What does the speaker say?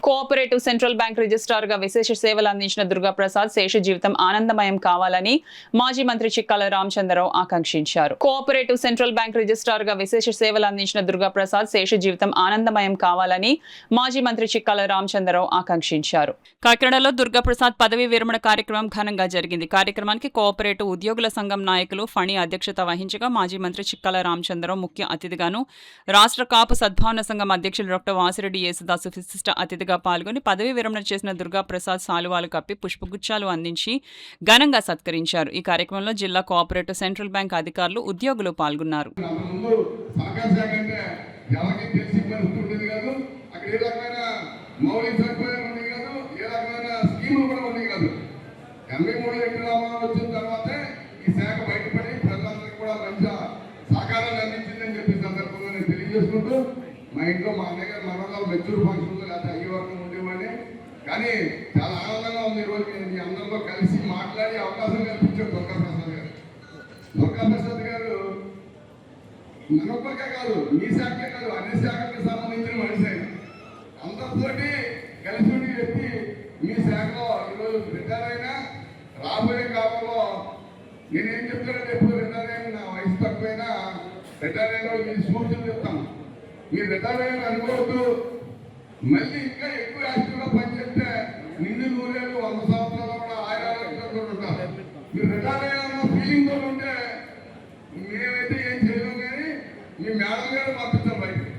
Cooperative central bank registrar గా విశేష సేవలు అందించిన దుర్గాప్రసాద్ శేష జీవితం ఆనందమయం కావాలని మాజీ మంత్రి చిక్కాల రామచంద్రరావు ఆకాంక్షించారు. కోఆపరేటివ్ సెంట్రల్ బ్యాంక్ రిజిస్ట్రార్ గా విశేష సేవలు అందించిన దుర్గాప్రసాద్ శేష జీవితం ఆనందమయం కావాలని మాజీ మంత్రి చిక్కాల రామచంద్రరావు ఆకాంక్షించారు. కాకినాడలో దుర్గాప్రసాద్ పదవీ విరమణ కార్యక్రమం ఘనంగా జరిగింది. కార్యక్రమానికి కోఆపరేటివ్ ఉద్యోగుల సంఘం నాయకులు ఫణి అధ్యక్షత వహించగా మాజీ మంత్రి చిక్కాల రామచంద్రరావు ముఖ్య అతిథిగాను, రాష్ట్ర కాపు సద్భావన సంఘం అధ్యక్షులు డాక్టర్ వాసిరెడ్డి యేసుదాసు విశిష్ట అతిథిగా పాల్గొని పదవీ విరమణ చేసిన దుర్గాప్రసాద్ సాలువాలు కప్పి పుష్పగుచ్చాలు అందించి ఘనంగా సత్కరించారు. ఈ కార్యక్రమంలో జిల్లా కోఆపరేటివ్ సెంట్రల్ బ్యాంక్ అధికారులు, ఉద్యోగులు పాల్గొన్నారు. మా ఇంట్లో మా అన్నయ్య గారు మనలో మెచ్యూర్ ఫంక్షన్లో లేదా అయ్యే వరకు ఉండేవాడిని. కానీ చాలా ఆనందంగా ఉంది ఈరోజు నేను మీ అందరితో కలిసి మాట్లాడే అవకాశం కల్పించారు దుర్గాప్రసాద్ గారు. దుర్గాప్రసాద్ గారు మనొక్కరికే కాదు, మీ శాఖకే కాదు, అన్ని శాఖలకు సంబంధించిన మనిషి ఆయన. అందరితోటి కలిసి ఉండి వ్యక్తి. మీ శాఖలో ఈరోజు రిటైర్ అయినా రాబోయే కాలంలో నేనేం చెప్తానంటే ఎప్పుడు రిటైర్ అయిన నా వయసు తక్కువైనా రిటైర్ అయిన మీ సూచనలు చెప్తాను. మీరు రిటైర్ అయిన అనుకోవద్దు, మళ్ళీ ఇంకా ఎక్కువ యాక్టివ్గా పనిచేస్తే